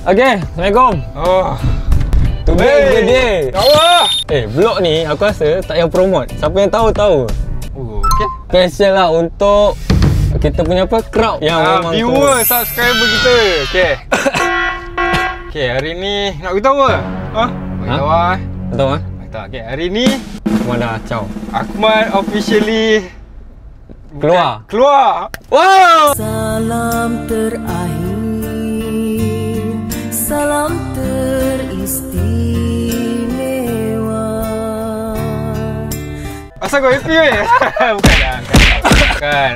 Okey, Assalamualaikum. Today dia. Tahu. Vlog ni aku rasa tak payah promote. Siapa yang tahu. Okey. Special lah untuk kita punya apa? Crowd yang memang viewer, subscriber kita. Okey. Okey, hari ni nak beritahu ke? Beritahu ah. Tahu ah? Tak, okey. Hari ni Akmal dah ciao. Akmal officially Keluar. Wow. Salam terakhir, salam teristimewa. Asal kau happy weh? Bukan.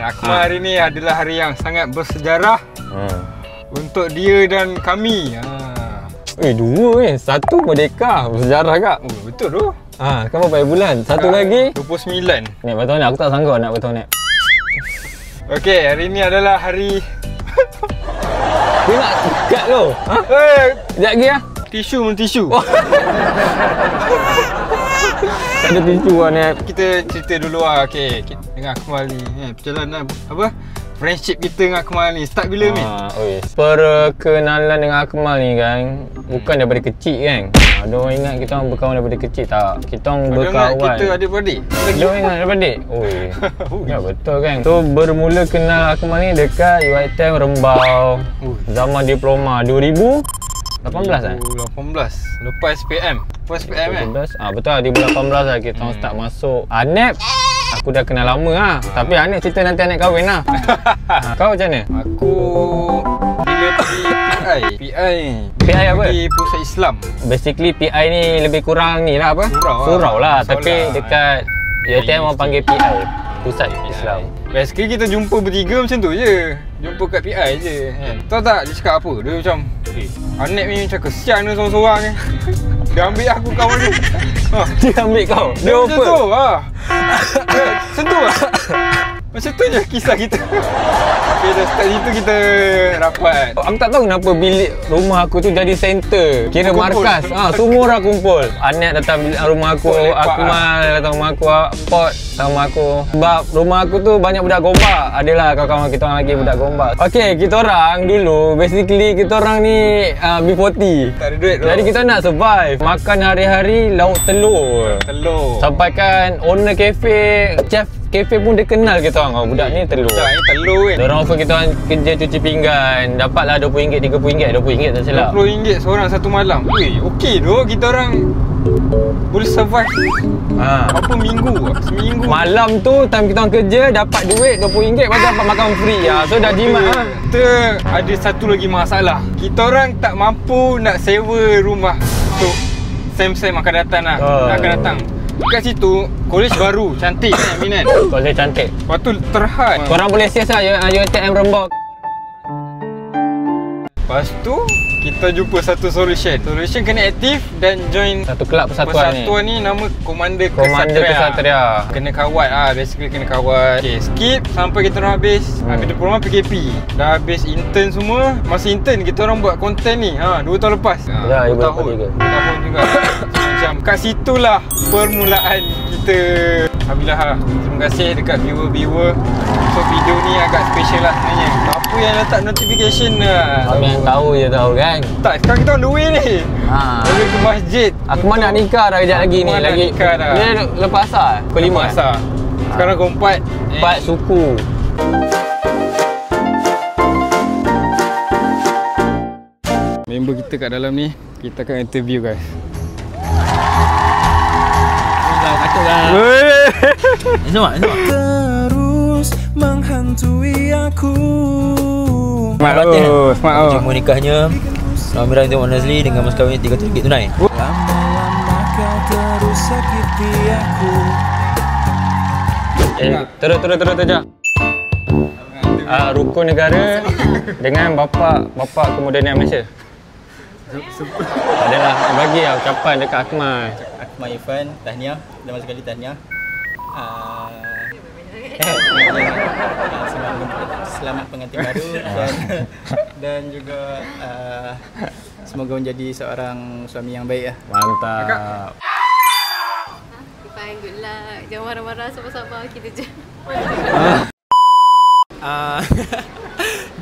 Akmal hari ni adalah hari yang sangat bersejarah untuk dia dan kami. Dua satu merdeka bersejarah kak. Betul tu. Sekarang berapa bulan? Satu lagi 29. Nek betul ni aku tak sangka nak betul nek. Okey, hari ni adalah hari Dia nak dekat tu. Sekejap lagi lah. Tisu. Tak ada tisu lah nek. Kita cerita dulu lah. Okey, dengan Akmal ni perjalanan apa? Friendship kita dengan Akmal ni start bila ni? Perkenalan dengan Akmal ni kan bukan daripada kecil kan. Ada orang ingat kita orang berkawan daripada kecil. Tak, kita orang berkawan. Kita adik-beradik. Dia orang ingat adik-beradik. Ya betul kan. So bermula kenal Akmal ni dekat UiTM Rembau. Zaman diploma 2018 kan? 2018. Lepas SPM. Betul, 2018 lah kita orang start masuk. Anep aku dah kenal lama lah. Tapi Anep cerita nanti Anep kahwin lah. Kau macam mana? Aku bila pergi PI apa? Di Pusat Islam. Basically PI ni lebih kurang ni lah apa? Surau lah. Tapi dekat UiTM orang panggil PI, Pusat Islam. Basically kita jumpa bertiga macam tu je. Jumpa kat PI je kan. Tahu tak dia cakap apa? Dia macam Anep ni macam kesian dia seorang-seorang ni. Dia ambil aku kawan dia. Dia ambil kau? Dia macam tu macam tu lah. Macam tu je kisah kita. Okay, dah start situ kita rapat. Aku tak tahu kenapa bilik rumah aku tu jadi center. Kira markas. Semua orang kumpul. Anet datang bilik rumah aku, Akmal datang rumah aku, Pot datang rumah aku. Sebab rumah aku tu banyak budak gombak. Adalah kawan-kawan kita orang lagi budak gombak. Okey, kita orang dulu basically kita orang ni B40. Tak ada duit tu. Jadi kita nak survive. Makan hari-hari lauk telur. Sampaikan owner kafe, chef kafe pun dia kenal kita orang. Budak ni telur. Budak ni telur kan. Diorang offer kita orang kerja cuci pinggan. Dapatlah RM20, RM30, RM20 tak silap. RM20 seorang satu malam. Okey tu kita orang boleh survive. Berapa minggu? Seminggu. Malam tu time kita orang kerja dapat duit RM20 lepas tu dapat makan free. So dah jimat lah. Kita ada satu lagi masalah. Kita orang tak mampu nak sewa rumah untuk sem-sem akan datang lah. Akan datang. Dekat situ, college baru, cantik kan Minan? College cantik. Lepas tu terhad. Korang boleh sias lah UiTM Rembau. Lepas tu, kita jumpa satu solution. Solution kena aktif dan join satu kelab persatuan ni nama Komander Kesatria. Kena kawat basically kena kawat. Okay, skip sampai kita orang habis. Habis diploma PKP. Dah habis intern semua. Masa intern kita orang buat konten ni 2 tahun lepas. 2 tahun juga. Macam kat situlah permulaan kita. Alhamdulillah terima kasih dekat viewer. So video ni agak special lah sebenarnya. Apa yang letak notification Kami yang tahu je tahu kan. Tak, sekarang kita on the way ni. Lalu ke masjid. Aku mana nak nikah dah kejap lagi ni. Lagi nikah dah. Dia lepas asar? Pukul 5 asar. Sekarang pukul 4. 4 suku. Member kita kat dalam ni, kita akan interview guys. Semua. Terus menghantui aku. Semangat cuma nikahnya Amira Inti Nazli dengan mas kawin RM300 tunai. Lama-lama kau terus sakiti aku. Terus je. Rukun negara dengan bapa kemodenan Malaysia. Adalah bagi ucapan dekat Akmal. Akmal Irfan, tahniah. Pertama sekali tahniah. Selamat pengantin baru dan juga semoga menjadi seorang suami yang baik. Mantap. Fine, good luck. Jangan marah-marah, sabar-sabar kita je.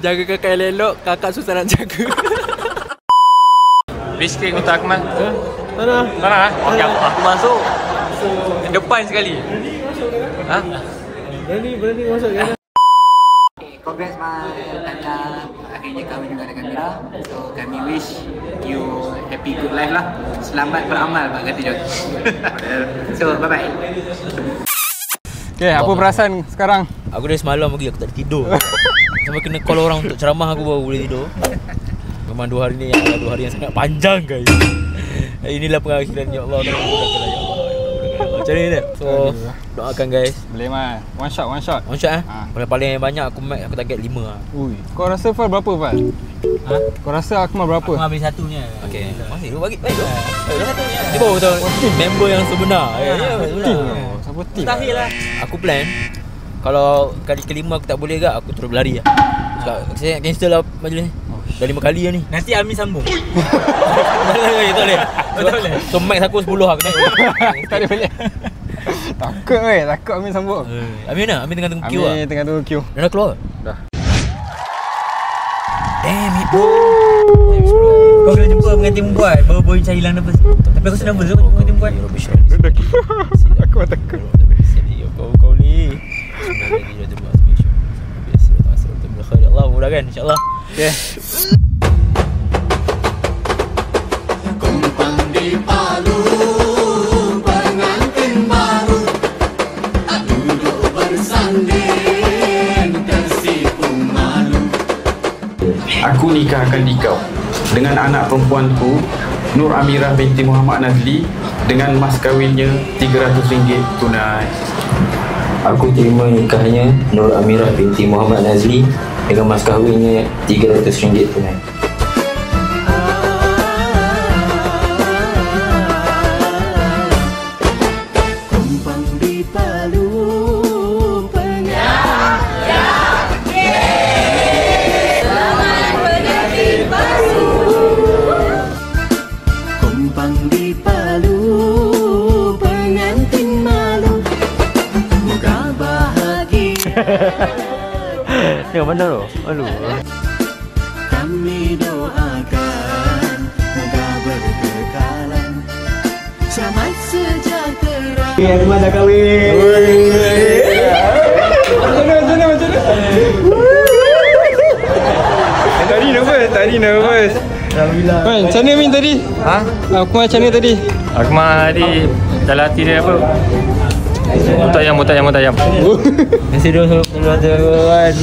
Jaga kakak elok, kakak susah nak jaga. Free screen untuk Akmal. Tak nak. Tak nak? Okey, aku masuk. Depan sekali. Ha? Berani masuk kan? Congrats Tanya, akhirnya kami juga dengan Mira. So kami wish you happy good life lah. Selamat beramal Pak kata John. So bye bye. Okay, apa perasaan sekarang? Aku dari semalam lagi aku tak tidur. Sampai kena call orang untuk ceramah aku baru boleh tidur. Memang 2 hari ni adalah 2 hari yang sangat panjang guys. Inilah pengakhiran ya Allah. Macam ni tak? So doakan guys. Boleh mah. One shot. One shot eh? Paling banyak aku target 5 lah. Ui. Kau rasa Fal berapa Fal? Ha? Kau rasa Akmal berapa? Aku ambil satunya. Okey. Masih bagi. Baik. Dia baru tahu member yang sebenar. Ya, sebenar. Siapa team? Mustahil lah. Aku plan kalau kali kelima aku tak boleh ke, aku terus berlari lah. Saya nak cancel lah majlis ni. Dah 5 kali lah ni. Nanti Amin sambung. Tak boleh. So max aku 10 lah. Tak boleh. Takut weh, takut Amin sambung. Amin mana? Amin tengah tunggu queue lah. Amin tengah tunggu queue. Dah keluar? Dah. Damn it bro. Kau kena jumpa pengantin perempuan. Baru cari hilang nervous. Tapi aku senang nervous kau jumpa pengantin perempuan. Aku takut. Kau ni. Allah mudahkan insya-Allah. Okey. Kumpang di Palu, pengantin baru duduk bersanding tersipu malu. Aku nikahkan dikau dengan anak perempuanku Nur Amirah binti Muhammad Nazli dengan mas kahwinnya RM300 tunai. Aku terima nikahnya Nur Amirah binti Muhammad Nazli dengan mas kahwinnya RM300 tunai. Kumpang di Palu, Selamat pengantin baru. kumpang di Palu, pengantin malu, moga bahagia. Tengok mana tu? Aduh. Kami doakan moga berkekalan, selamat sejahtera. Akmal dah kahwin. Macam mana? Tadi nervous. Alhamdulillah. Macam mana Min tadi? Ha? Aku macam mana tadi? Akmal tadi dalam hati dia apa? Mutayam. Mesti dia selalu ada kawan.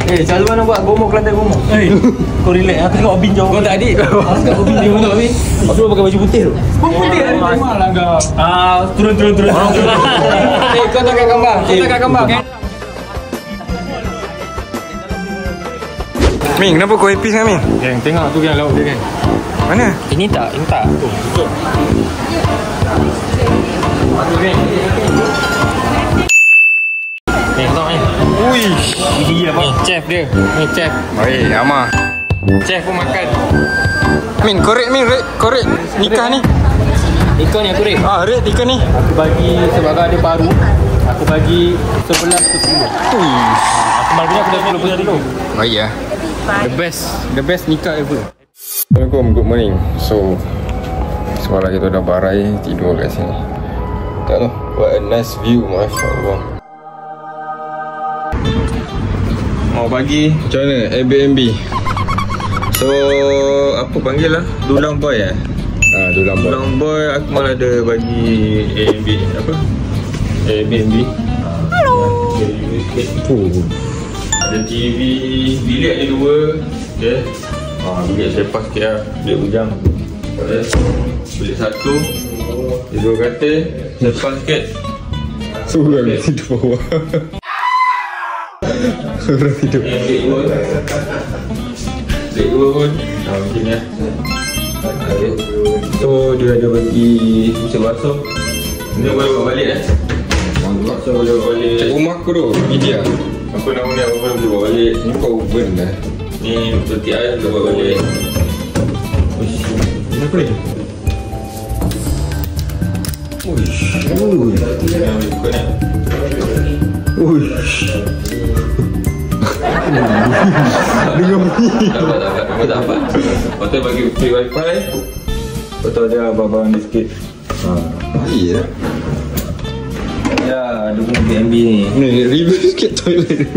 Selalu mana buat gomok Kelantan gomok. Kau relax. Aku tengok Obin jauh. Kau tak adik. Aku tengok Obin jauh tu Obin. Aku pakai baju putih tu. Putih kan? Memanglah kau. Turun. Kau tak kat gambar. Min, kenapa kau happy sangat Min? Geng, tengok tu geng laut dia geng. Mana? Ini tak. Tu. Tengok ni. Ui. Ini apa? Chef dia. Ni chef. Baik, Amah. Chef pun makan. Min, korek nikah ni. Ikon ni aku rate. Rate nikah ni. Aku bagi sebagai ada baru. Aku bagi 11/10. Ui. Akmal punya aku dah 10/10. Baik ya. The best nikah ever. Assalamualaikum, good morning. So semalam kita dah barai tidur kat sini. Tengok what a nice view, masya-Allah. Mau bagi macam mana Airbnb. So apa panggil lah? Dulang boy Dulang boy aku malah ada bagi Airbnb. Ada TV, bilik ada 2. Okay. Bilik selepas sikit lah. Bilik bujang. Bilik 1. Tidur katil. Selepas sikit. Surang tidur bawah. Surang tidur. Bilik 2 pun macam ni lah. So dia ada bagi usia basuh. Dia boleh bawa balik basuh boleh bawa balik. Cek rumah aku tu, pergi dia. Apa nama dia, apa boleh bawa balik. Ni kau oven dah. Ni peti air boleh bawa balik. Uish, kenapa ni? Uish. Buka ni. Uish. Dapat tak dapat. Lepas tu bagi free wifi. Lepas tu ada abang-abang ni sikit. Iya. Ya, ada punya BNB ni. Ni review sikit toilet.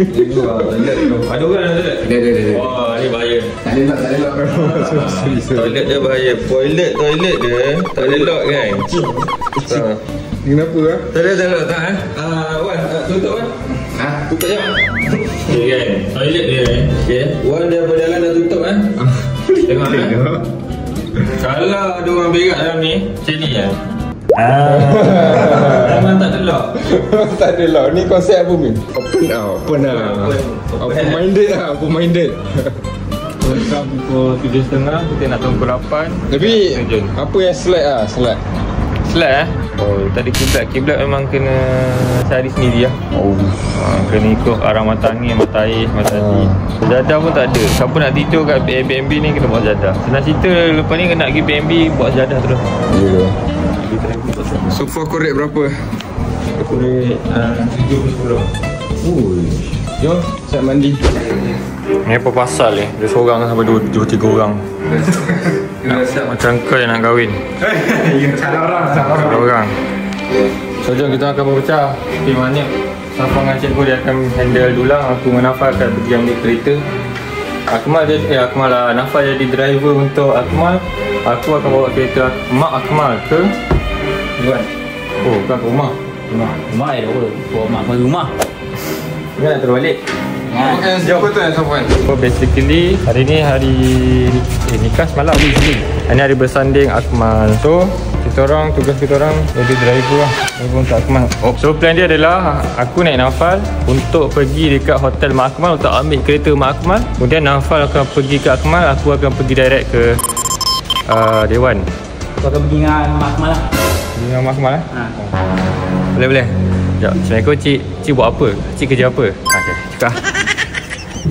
Ada orang ada? Ada. Wah, ni bahaya. Tak ada lock. Toilet dia bahaya. Toilet dia tak ada lock kan? Kenapa ah? Tak ada lock tak eh? Wan, tutup kan? Tutup je. Okay kan? Toilet dia okay. Wan dia berjalan dah tutup kan? Tengok kan? Kalau ada orang berak dalam ni, macam ni kan? Memang tak ada lock. Tak ada lock. Ni konsep apa ni? Open minded. Sekarang pukul 7.30, kita nak tunggu pukul 8. Tapi apa yang slide Slide Oh, tadi kiblat memang kena cari sendiri lah. Kena ikut arah mata angin, mata air, mata hati. Jadah pun tak ada. Siapa nak tidur kat Airbnb ni kena bawa jadah. Senang cerita lepas ni kena pergi BNB bawa jadah terus. Ya. Sofa korek berapa? Korek 7-10. Jom, siap mandi. Ni apa pasal ni? Dia seorang sampai 2-3 orang. Macam kau yang nak kahwin. Salah orang. So jom kita akan berpecah. Tim mana Safa dengan cikgu dia akan handle dulang. Aku dengan Nafa akan pergi ambil kereta. Akmal lah. Nafa jadi driver untuk Akmal. Aku akan bawa kereta Mak Akmal ke Luan. Oh, bukan ke rumah. Rumah air apa? Bawa mak ke rumah. Ingat nak terbalik. Siapa tu yang Safwan? So basically hari ni hari nikah semalam. Ini hari bersanding Akmal. So tugas kita orang jadi driver lah. Driver untuk Akmal. So plan dia adalah aku naik Naufal untuk pergi dekat hotel Mak Akmal untuk ambil kereta Mak Akmal. Kemudian Naufal akan pergi ke Akmal, aku akan pergi direct ke Dewan. Kau akan pergi dengan Mak Akmal lah. Dengan Mak Akmal Boleh. Sekejap, Assalamualaikum cik buat apa? Cik kerja apa? Okay, cakap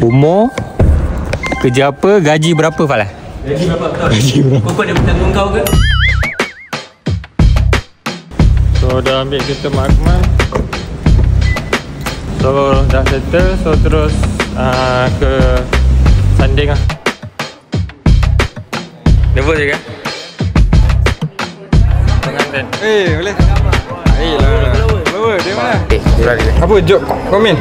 umur, kerja apa, gaji berapa Falah? Gaji berapa? Kau ada bertanggung kau ke? So dah ambil kereta Mak Akmal. So dah settle. So terus ke Sanding lah. Nervous je kan? Pengantin. Boleh. Dia mana? Apa job komen?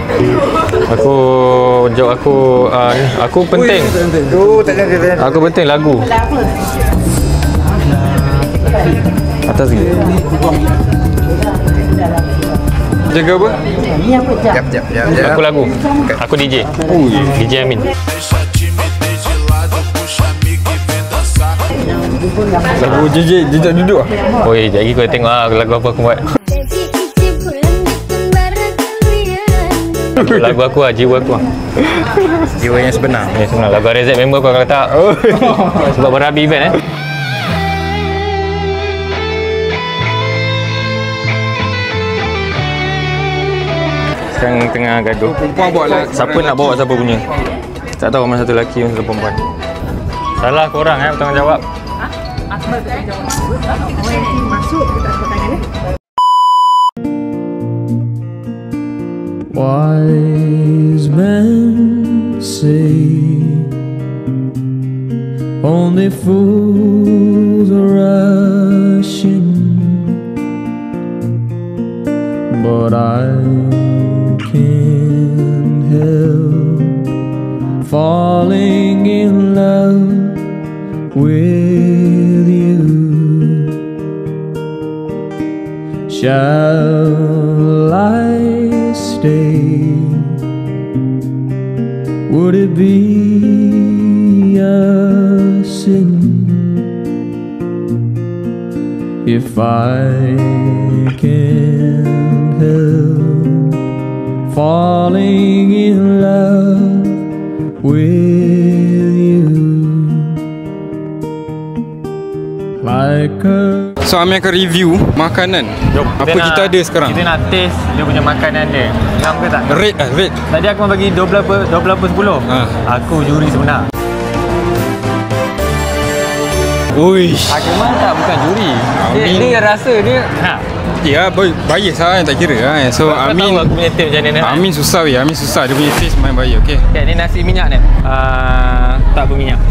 Aku penting. Aku penting lagu. Atas lagi. Jaga apa? Jap. Aku lagu. Aku DJ. DJ Amin. Lagu jejak duduk ah. Oi, jadi kau tengok lagu apa aku buat. Lagu aku lah, jiwa aku lah. Jiwa yang sebenar. Yang sebenar. Lagu RZ member kau akan letak. Sebab berabi event Sekarang tengah gaduh. Perempuan buat lah. Siapa nak bawa siapa punya. Tak tahu mana satu lelaki, mana satu perempuan. Salah korang bertanggungjawab. Akmal bertanggungjawab. Masuk kita tangan ni. Wise men say only fools are rushing, but I can't help falling in love with you. Shall I stay? Would it be a sin if I can't help falling in love with you like a... So Ami akan review makanan. Jom, apa kita ada sekarang? Kita nak taste dia punya makanan dia. Ngam ke tak? Rate. Tadi aku bagi 12 per 10. Aku juri sebenar. Uish. Akmal tak bukan juri. Dia rasa dia Ya, bias lah, tak kira lah. So Amin, aku punya tip macam mana. Amin susah weh. Amin susah. Dia punya face main bias, okey. Okay, ni nasi minyak ni. Tak berminyak.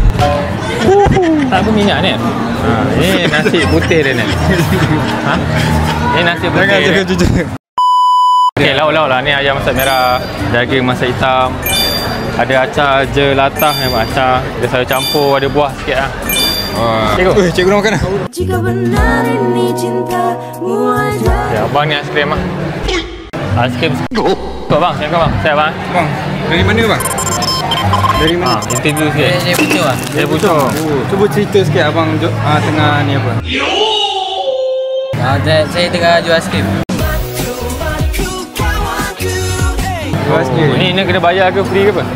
Tak berminyak ni. Ni nasi putih dia ni. Ni nasi putih. Jangan jaga jujur. Okey, lauk-lauk lah. Ni ayam masak merah, daging masak hitam. Ada acar jelatah ni, acar. Dia sayur campur, ada buah sikit lah. Cikgu. Cikgu nak makan lah. Jika benar ini cintamu aja. Ya, abang ni aiskrim lah. Aiskrim. Kau bang, siap bang. Siap bang. Bang, dari mana bang? Dari mana? Interview sikit. Dia pucuk lah. Dia pucuk. Cuba cerita sikit abang tengah ni apa? Saya tengah jual aiskrim. Jual aiskrim. Ni kena bayar ke free ke apa?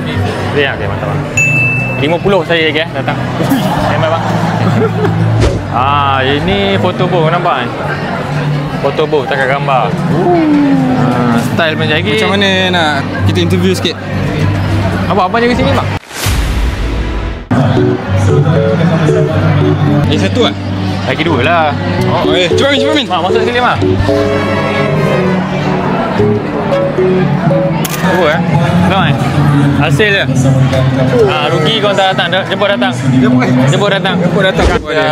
Free lah. Okay, mantap bang. 50 saya lagi datang. Memang bang. Ini foto booth nampak kan? Foto booth takkan gambar. Style macam lagi. Macam mana nak kita interview sikit? Abang jaga sini bang. Ini satu lah? Lagi dua lah. Cuba Min. Masuk sekali mak. Dua Tengok hasil dia. Rugi kau tak datang. Jemput datang.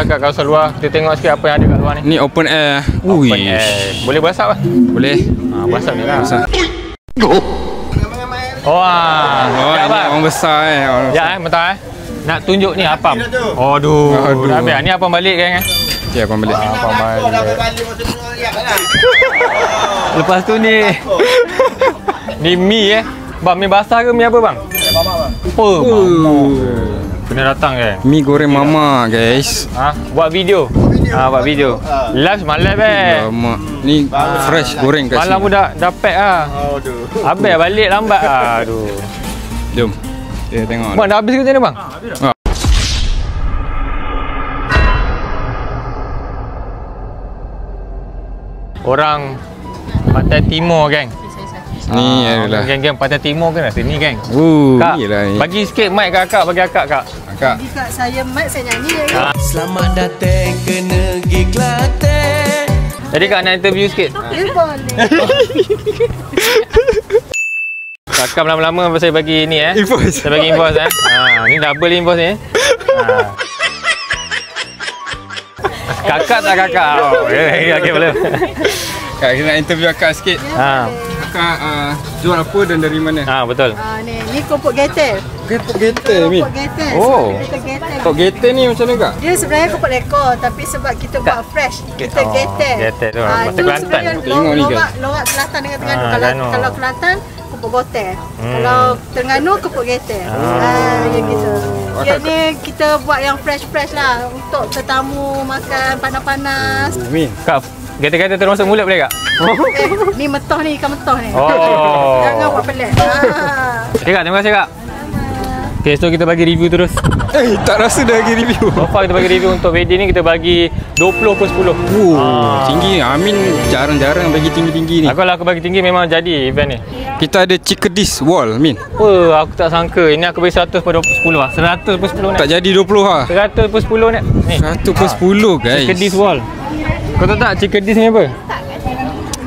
Kat kawasan luar. Kita tengok sikit apa yang ada kat luar ni. Ni open air. Open air. Boleh berasap lah? Boleh. Berasap ni lah. Berasap. Ini orang besar betul nak tunjuk ni apam. Aduh. Dah habis. Ni apam balik kan? Okay, abang balik. Apam balik. Lepas tu ni ni mi Bang, mi basah ke mi apa bang? Apa bang? Kena datang kan? Mi goreng mama guys. Buat video. Buat video. Live semalam Lama. Ni fresh goreng kat sini. Malam pun dah pack lah. Habis balik lambat. Aduh. Jom. Kita tengok. Bang dah habis ke macam mana bang? Orang Pantai Timur geng. Ni adalah geng Pantai Timur kan sini geng. Kak, bagi sikit mic kat akak, bagi akak kak. Jadi kak saya mic saya nyanyi ya. Selamat datang ke negeri Kelantan. Jadi kak nak interview sikit. Boleh. Kakak lama-lama saya bagi ni invoice. Saya bagi invoice ni double invoice ni. Kakak tak kakak. Okey boleh. Kak kita nak interview akak sikit. Kakak jual apa dan dari mana? Betul. Ni kopok getel. Kopok getel ni. Kopok getel. Kopok getel ni macam mana kak? Dia sebenarnya kopok lekor tapi sebab kita buat fresh kita getel. Getel tu masa Kelantan. Tengok ni guys. Lorak Kelantan dengan Terengganu. Kalau Kelantan kopok gotel. Kalau Terengganu kopok getel. Ya gitu. Jadi kita buat yang fresh lah untuk tetamu makan panas-panas. Kak, getel-getel termasuk mulut boleh kak? Ni metoh ni, ikan metoh ni. Jangan buat pelik. Okay kak, terima kasih kak. Okay, so kita bagi review terus. Tak rasa dah bagi review. So far kita bagi review untuk VD ni kita bagi 20/10. Tinggi. Amin jarang-jarang bagi tinggi-tinggi ni. Kalau aku bagi tinggi memang jadi event ni. Kita ada Cikadis wall, Min. Aku tak sangka. Ini aku bagi 100/10 lah. 100/10 ni. Tak jadi 20 lah. 100/10 ni. 100/10 guys. Cikadis wall. Kau tahu tak Cikadis ni apa?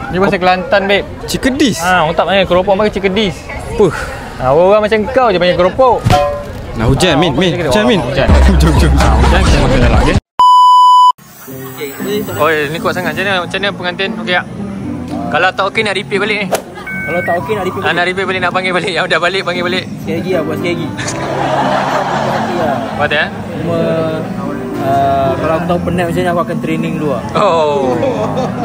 Ni bahasa Kelantan, babe. Cikadis? Orang tak panggil keropok, panggil Cikadis. Orang macam kau je panggil keropok. Nak hujan, Min. Hujan, Min. Hujan. Jom. Hujan kita masuk dalam, okey? Ni kuat sangat. Macam mana pengantin? Okey tak? Kalau tak okey nak repeat balik ni. Kalau tak okey nak repeat balik. Nak repeat balik, nak panggil balik. Yang dah balik, panggil balik. Sekali lagi lah, buat sekali lagi. Buat ya? Cuma kalau aku tahu penat macam ni aku akan training dulu lah.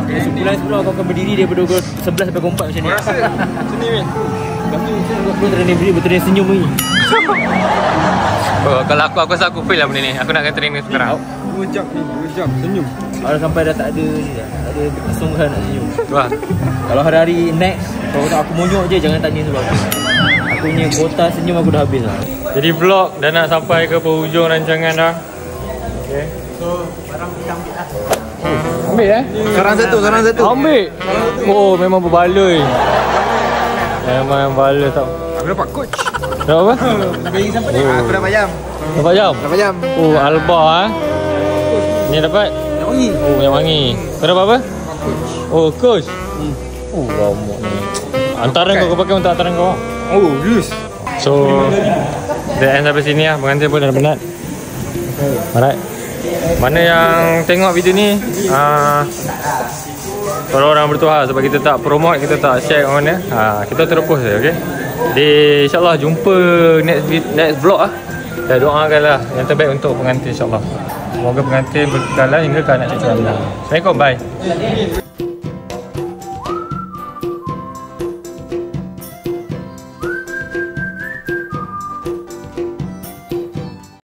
Sebulan sebelum aku akan berdiri daripada pukul 11 sampai pukul 4 macam ni. Rasa macam ni, Min. Lepas tu aku perlu training berdiri, betul-betul senyum lagi. Kalau aku rasa aku fail lah benda ni. Aku nak kena training sekarang. 2 jam ni, 2 jam senyum. Kalau sampai dah tak ada ni dah, tak ada kesungguhan nak senyum. Wah. Kalau hari-hari next, kalau aku monyok je jangan tanya dulu aku. Aku punya kuota senyum aku dah habis lah. Jadi vlog dah nak sampai ke penghujung rancangan dah. Okay. So, barang kita ambil lah. Ambil Sekarang satu. Ambil. Memang berbaloi. Memang baloi tau. Aku dapat coach. Dapat apa? Bagi sampai ni. Aku dah bayam. Berapa jam? Berapa jam? Alba Ni dapat? Yang wangi. Oh, yang wangi. Kau dapat apa? Oh, Kush. Ramuk ni. Hantaran kau pakai untuk hantaran kau. Oh, yes. So, dah end sampai sini lah. Pengantin pun dah penat. Alright. Mana yang tengok video ni, kalau orang bertuah sebab kita tak promote, kita tak share kat mana, kita terus post je, okay? Jadi insyaAllah jumpa next vlog lah. Dan doakanlah yang terbaik untuk pengantin insyaAllah. Semoga pengantin berkekalan hingga ke anak cucu anda. Assalamualaikum, bye.